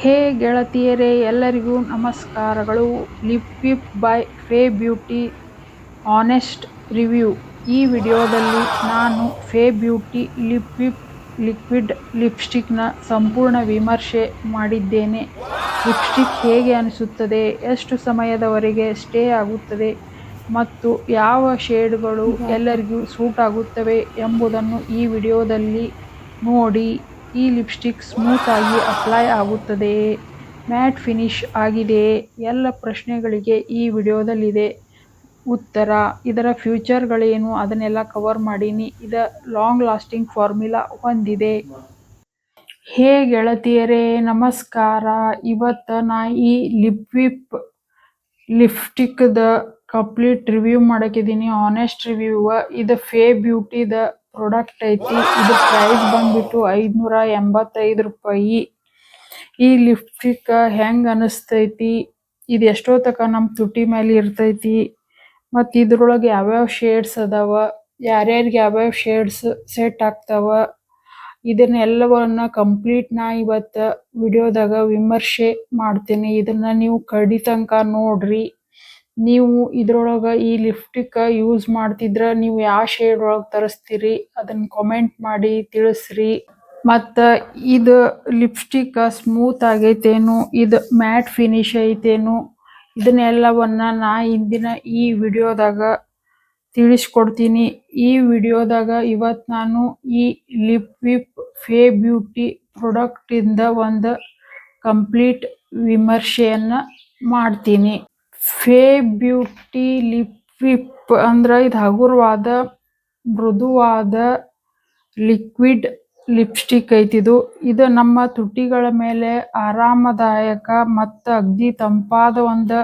ಹೇ ಗೆಳತಿಯರೇ, ಎಲ್ಲರಿಗೂ ನಮಸ್ಕಾರಗಳು. Lip whip by Fae Beauty honest review. ಈ ವಿಡಿಯೋದಲ್ಲಿ ನಾನು Fae Beauty lip whip liquid ಲಿಪ್ಸ್ಟಿಕ್ನ ಸಂಪೂರ್ಣ ವಿಮರ್ಶೆ ಮಾಡಿದ್ದೇನೆ. ಲಿಪ್ಸ್ಟಿಕ್ ಹೇಗೆ ಅನಿಸುತ್ತದೆ, ಎಷ್ಟು ಸಮಯದವರೆಗೆ ಸ್ಟೇ ಆಗುತ್ತದೆ ಮತ್ತು ಯಾವ ಶೇಡ್ಗಳು ಎಲ್ಲರಿಗೂ ಸೂಟ್ ಆಗುತ್ತವೆ ಎಂಬುದನ್ನು ಈ ವಿಡಿಯೋದಲ್ಲಿ ನೋಡಿ. ಈ ಲಿಪ್ಸ್ಟಿಕ್ ಸ್ಮೂತ್ ಆಗಿ ಅಪ್ಲೈ ಆಗುತ್ತದೆಯೇ, ಮ್ಯಾಟ್ ಫಿನಿಶ್ ಆಗಿದೆಯೇ? ಎಲ್ಲ ಪ್ರಶ್ನೆಗಳಿಗೆ ಈ ವಿಡಿಯೋದಲ್ಲಿದೆ ಉತ್ತರ. ಇದರ ಫೀಚರ್ಗಳೇನು ಅದನ್ನೆಲ್ಲ ಕವರ್ ಮಾಡೀನಿ. ಇದು ಲಾಂಗ್ ಲಾಸ್ಟಿಂಗ್ ಫಾರ್ಮುಲಾ ಹೊಂದಿದೆ. ಹೇ ಗೆಳತಿಯರೇ, ನಮಸ್ಕಾರ. ಇವತ್ತು ನಾ ಈ ಲಿಪ್ ವಿಪ್ ಲಿಪ್ಸ್ಟಿಕ್ದ ಕಂಪ್ಲೀಟ್ ರಿವ್ಯೂ ಮಾಡಕಿದ್ದೀನಿ, ಆನೆಸ್ಟ್ ರಿವ್ಯೂ. ಇದು ಫೇ ಬ್ಯೂಟಿದ ಪ್ರಾಡಕ್ಟ್ ಐತಿ. ಇದು ಪ್ರೈಸ್ ಬಂದ್ಬಿಟ್ಟು 585 ರೂಪಾಯಿ. ಈ ಲಿಪ್ಸ್ಟಿಕ್ ಹೆಂಗ್ ಅನಿಸ್ತೈತಿ, ಇದು ಎಷ್ಟೊತ್ತಕ ನಮ್ಮ ತುಟಿ ಮೇಲೆ ಇರ್ತೈತಿ ಮತ್ತು ಇದ್ರೊಳಗೆ ಯಾವ್ಯಾವ ಶೇಡ್ಸ್ ಅದಾವ, ಯಾರ್ಯಾರಿಗೆ ಯಾವ್ಯಾವ ಶೇಡ್ಸ್ ಸೆಟ್ ಆಗ್ತಾವ, ಇದನ್ನೆಲ್ಲವನ್ನ ಕಂಪ್ಲೀಟ್ ನಾ ಇವತ್ತು ವಿಡಿಯೋದಾಗ ವಿಮರ್ಶೆ ಮಾಡ್ತೀನಿ. ಇದನ್ನ ನೀವು ಕಡಿ ತನಕ ನೋಡ್ರಿ. ನೀವು ಇದ್ರೊಳಗೆ ಈ ಲಿಪ್ಸ್ಟಿಕ್ ಯೂಸ್ ಮಾಡ್ತಿದ್ರ ನೀವು ಯಾವ ಶೇಡ್ ಒಳಗೆ ತರಿಸ್ತೀರಿ ಅದನ್ನ ಕಾಮೆಂಟ್ ಮಾಡಿ ತಿಳಿಸ್ರಿ. ಮತ್ತು ಇದು ಲಿಪ್ಸ್ಟಿಕ್ ಸ್ಮೂತ್ ಆಗೈತೇನು, ಇದು ಮ್ಯಾಟ್ ಫಿನಿಶ್ ಐತೇನು, ಇದನ್ನೆಲ್ಲವನ್ನ ನಾ ಇಂದಿನ ಈ ವಿಡಿಯೋದಾಗ ತಿಳಿಸ್ಕೊಡ್ತೀನಿ. ಈ ವಿಡಿಯೋದಾಗ ಇವತ್ತು ನಾನು ಈ ಲಿಪ್ ವಿಪ್ ಫೇ ಬ್ಯೂಟಿ ಪ್ರಾಡಕ್ಟಿಂದ ಒಂದು ಕಂಪ್ಲೀಟ್ ವಿಮರ್ಶೆಯನ್ನು ಮಾಡ್ತೀನಿ. ಫೇ ಬ್ಯೂಟಿ ಲಿಪ್ ವಿಪ್ ಅಂದ್ರೆ ಇದು ಹಗುರವಾದ ಮೃದುವಾದ ಲಿಕ್ವಿಡ್ ಲಿಪ್ಸ್ಟಿಕ್ ಐತಿದು. ಇದು ನಮ್ಮ ತುಟಿಗಳ ಮೇಲೆ ಆರಾಮದಾಯಕ ಮತ್ತು ಅಗ್ದಿ ತಂಪಾದ ಒಂದು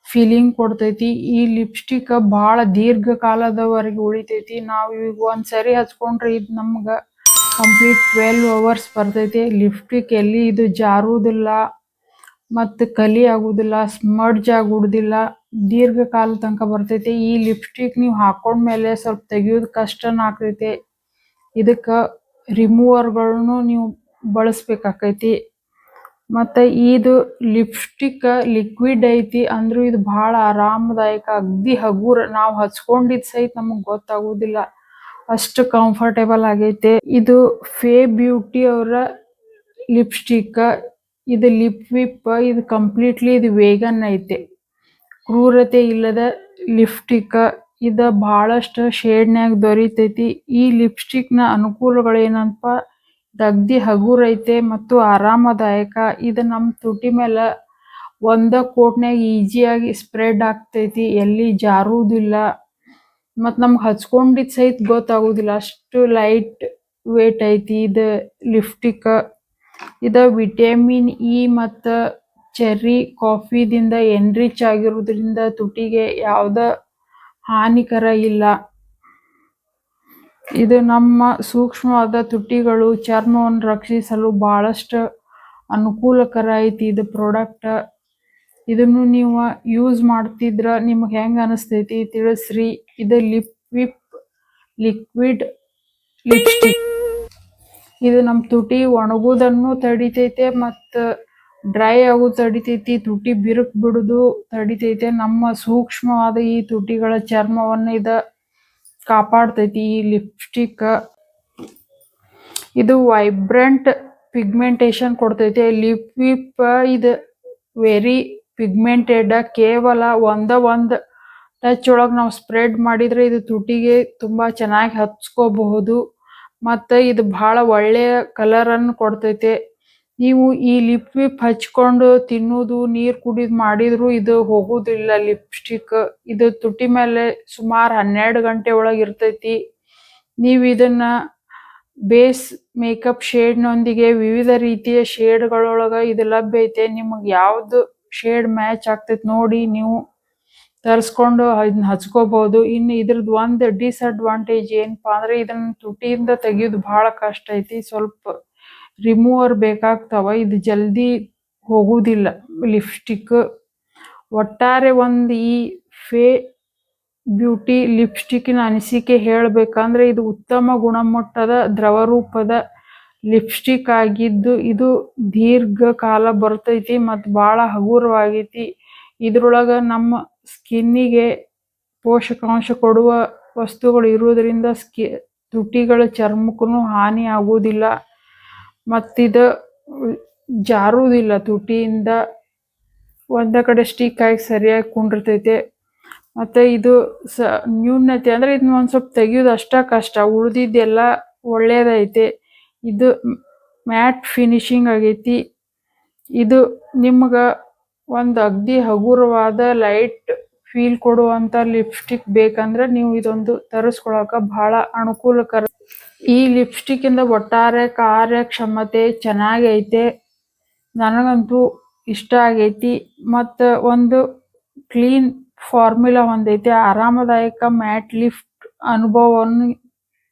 ಫೀಲಿಂಗ್ ಕೊಡ್ತೈತಿ. ಈ ಲಿಪ್ಸ್ಟಿಕ್ ಭಾಳ ದೀರ್ಘಕಾಲದವರೆಗೆ ಉಳಿತೈತಿ. ನಾವು ಈಗ ಒಂದ್ಸರಿ ಹಚ್ಕೊಂಡ್ರೆ ಇದು ನಮ್ಗೆ ಕಂಪ್ಲೀಟ್ 12 hours ಬರ್ತೈತಿ. ಲಿಪ್ಸ್ಟಿಕ್ ಎಲ್ಲಿ ಇದು ಜಾರುವುದಿಲ್ಲ ಮತ್ತು ಕಲಿ ಆಗುವುದಿಲ್ಲ, ಸ್ಮಡ್ಜ್ ಆಗುವುದಿಲ್ಲ, ದೀರ್ಘಕಾಲ ತನಕ ಬರ್ತೈತಿ. ಈ ಲಿಪ್ಸ್ಟಿಕ್ ನೀವು ಹಾಕೊಂಡ್ಮೇಲೆ ಸ್ವಲ್ಪ ತೆಗಿಯೋದು ಕಷ್ಟನ ಆಗ್ತೈತಿ. ಇದಕ್ಕೆ ರಿಮೂವರ್ಗಳನ್ನು ನೀವು ಬಳಸಬೇಕಾಕೈತಿ. ಮತ್ತು ಇದು ಲಿಪ್ಸ್ಟಿಕ್ ಲಿಕ್ವಿಡ್ ಐತಿ ಅಂದ್ರೂ ಇದು ಭಾಳ ಆರಾಮದಾಯಕ, ಅಗ್ದಿ ಹಗುರ. ನಾವು ಹಚ್ಕೊಂಡಿದ್ದು ಸಹಿತ ನಮಗೆ ಗೊತ್ತಾಗೋದಿಲ್ಲ, ಅಷ್ಟು ಕಂಫರ್ಟೇಬಲ್ ಆಗೈತೆ. ಇದು ಫೇ ಬ್ಯೂಟಿ ಅವರ ಲಿಪ್ಸ್ಟಿಕ್. ಇದು ಲಿಪ್ ವಿಪ್, ಇದು ಕಂಪ್ಲೀಟ್ಲಿ ಇದು ವೇಗನ್ ಐತೆ, ಕ್ರೂರತೆ ಇಲ್ಲದ ಲಿಪ್ಸ್ಟಿಕ್. ಇದು ಭಾಳಷ್ಟು ಶೇಡ್ನ್ಯಾಗ ದೊರೀತೈತಿ. ಈ ಲಿಪ್ಸ್ಟಿಕ್ನ ಅನುಕೂಲಗಳೇನಪ್ಪ, ಇದು ಅಗ್ದಿ ಹಗುರ ಐತೆ ಮತ್ತು ಆರಾಮದಾಯಕ. ಇದು ನಮ್ಮ ತುಟಿ ಮೇಲೆ ಒಂದ ಕೋಟ್ನ್ಯಾಗ ಈಸಿಯಾಗಿ ಸ್ಪ್ರೆಡ್ ಆಗ್ತೈತಿ, ಎಲ್ಲಿ ಜಾರುವುದಿಲ್ಲ ಮತ್ತು ನಮ್ಗೆ ಹಚ್ಕೊಂಡಿದ್ದು ಸಹಿತ ಗೊತ್ತಾಗೋದಿಲ್ಲ, ಅಷ್ಟು ಲೈಟ್ ವೇಟ್ ಐತಿ ಇದು ಲಿಪ್ಸ್ಟಿಕ್. ಇದು ವಿಟಮಿನ್ ಇ ಮತ್ತು ಚೆರ್ರಿ ಕಾಫಿದಿಂದ ಎನ್ರಿಚ್ ಆಗಿರೋದ್ರಿಂದ ತುಟಿಗೆ ಯಾವುದೇ ಹಾನಿಕರ ಇಲ್ಲ. ಇದು ನಮ್ಮ ಸೂಕ್ಷ್ಮವಾದ ತುಟಿಗಳು ಚರ್ಮವನ್ನು ರಕ್ಷಿಸಲು ಭಾಳಷ್ಟು ಅನುಕೂಲಕರ ಐತಿ ಇದು ಪ್ರಾಡಕ್ಟ್. ಇದನ್ನು ನೀವು ಯೂಸ್ ಮಾಡ್ತಿದ್ರ ನಿಮಗೆ ಹೆಂಗೆ ಅನಿಸ್ತೈತಿ ತಿಳಿಸ್ರಿ. ಇದು ಲಿಪ್ ವಿಪ್ ಲಿಕ್ವಿಡ್ ಲಿಪ್ಸ್ಟಿಕ್. ಇದು ನಮ್ಮ ತುಟಿ ಒಣಗೋದನ್ನು ತಡಿತೈತೆ ಮತ್ತು ಡ್ರೈ ಆಗೋದು ತಡಿತೈತಿ, ತುಟಿ ಬಿರುಕು ಬಿಡೋದು ತಡಿತೈತೆ. ನಮ್ಮ ಸೂಕ್ಷ್ಮವಾದ ಈ ತುಟಿಗಳ ಚರ್ಮವನ್ನು ಇದು ಕಾಪಾಡ್ತೈತಿ ಈ ಲಿಪ್ಸ್ಟಿಕ್. ಇದು ವೈಬ್ರೆಂಟ್ ಪಿಗ್ಮೆಂಟೇಶನ್ ಕೊಡ್ತೈತೆ. ಲಿಪ್ ವಿಪ್ ಇದು ವೆರಿ ಪಿಗ್ಮೆಂಟೆಡ್. ಕೇವಲ ಒಂದು ಟಚ್ ಒಳಗೆ ನಾವು ಸ್ಪ್ರೆಡ್ ಮಾಡಿದರೆ ಇದು ತುಟಿಗೆ ತುಂಬ ಚೆನ್ನಾಗಿ ಹಚ್ಕೋಬಹುದು ಮತ್ತು ಇದು ಭಾಳ ಒಳ್ಳೆಯ ಕಲರನ್ನು ಕೊಡ್ತೈತೆ. ನೀವು ಈ ಲಿಪ್ ವಿಪ್ ಹಚ್ಕೊಂಡು ತಿನ್ನೋದು, ನೀರು ಕುಡಿದು ಮಾಡಿದರೂ ಇದು ಹೋಗೋದಿಲ್ಲ ಲಿಪ್ಸ್ಟಿಕ್. ಇದು ತುಟಿ ಮೇಲೆ ಸುಮಾರು 12 ಗಂಟೆ ಒಳಗೆ ಇರ್ತೈತಿ. ನೀವು ಇದನ್ನು ಬೇಸ್ ಮೇಕಪ್ ಶೇಡ್ನೊಂದಿಗೆ ವಿವಿಧ ರೀತಿಯ ಶೇಡ್ಗಳೊಳಗೆ ಇದು ಲಭ್ಯ ಐತೆ. ನಿಮಗೆ ಯಾವುದು ಶೇಡ್ ಮ್ಯಾಚ್ ಆಗ್ತೈತೆ ನೋಡಿ ನೀವು ತರಿಸ್ಕೊಂಡು ಇದನ್ನ ಹಚ್ಕೋಬಹುದು. ಇನ್ನು ಇದ್ರದ್ದು ಒಂದು ಡಿಸ್ಅಡ್ವಾಂಟೇಜ್ ಏನಪ್ಪ ಅಂದರೆ ಇದನ್ನು ತುಟಿಯಿಂದ ತೆಗಿಯೋದು ಭಾಳ ಕಷ್ಟ ಐತಿ, ಸ್ವಲ್ಪ ರಿಮೂವರ್ ಬೇಕಾಗ್ತಾವ, ಇದು ಜಲ್ದಿ ಹೋಗುವುದಿಲ್ಲ ಲಿಪ್ಸ್ಟಿಕ್. ಒಟ್ಟಾರೆ ಒಂದು ಈ ಫೇ ಬ್ಯೂಟಿ ಲಿಪ್ಸ್ಟಿಕ್ಕಿನ ಅನಿಸಿಕೆ ಹೇಳಬೇಕಂದ್ರೆ ಇದು ಉತ್ತಮ ಗುಣಮಟ್ಟದ ದ್ರವರೂಪದ ಲಿಪ್ಸ್ಟಿಕ್ ಆಗಿದ್ದು ಇದು ದೀರ್ಘಕಾಲ ಬರ್ತೈತಿ ಮತ್ತು ಭಾಳ ಹಗುರವಾಗೈತಿ. ಇದ್ರೊಳಗ ನಮ್ಮ ಸ್ಕಿನ್ನಿಗೆ ಪೋಷಕಾಂಶ ಕೊಡುವ ವಸ್ತುಗಳು ಇರುವುದರಿಂದ ತುಟಿಗಳ ಚರ್ಮಕ್ಕೂ ಹಾನಿ ಆಗುವುದಿಲ್ಲ ಮತ್ತಿದು ಜಾರುವುದಿಲ್ಲ. ತುಟಿಯಿಂದ ಒಂದೇ ಕಡೆ ಸ್ಟಿಕ್ ಆಗಿ ಸರಿಯಾಗಿ ಕುಂಡಿರ್ತೈತೆ. ಮತ್ತು ಇದು ನ್ಯೂನತೆ ಅಂದರೆ ಇದನ್ನ ಒಂದು ಸ್ವಲ್ಪ ತೆಗಿಯೋದು ಅಷ್ಟೇ ಕಷ್ಟ, ಉಳಿದಿದ್ದೆಲ್ಲ ಒಳ್ಳೇದೈತೆ. ಇದು ಮ್ಯಾಟ್ ಫಿನಿಶಿಂಗ್ ಆಗೈತಿ. ಇದು ನಿಮ್ಗೆ ಒಂದು ಅಗ್ದಿ ಹಗುರವಾದ ಲೈಟ್ ಫೀಲ್ ಕೊಡುವಂಥ ಲಿಪ್ಸ್ಟಿಕ್ ಬೇಕಂದ್ರೆ ನೀವು ಇದೊಂದು ತರಿಸ್ಕೊಳಕ್ಕೆ ಭಾಳ ಅನುಕೂಲಕರ. ಈ ಲಿಪ್ಸ್ಟಿಕ್ಕಿಂದ ಒಟ್ಟಾರೆ ಕಾರ್ಯಕ್ಷಮತೆ ಚೆನ್ನಾಗೈತೆ, ನನಗಂತೂ ಇಷ್ಟ ಆಗೈತಿ. ಮತ್ತು ಒಂದು ಕ್ಲೀನ್ ಫಾರ್ಮುಲಾ ಹೊಂದೈತೆ. ಆರಾಮದಾಯಕ ಮ್ಯಾಟ್ ಲಿಫ್ಟ್ ಅನುಭವವನ್ನು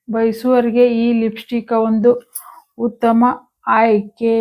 ಬಯಸುವವರಿಗೆ ಈ ಲಿಪ್ಸ್ಟಿಕ್ ಒಂದು ಉತ್ತಮ ಆಯ್ಕೆ.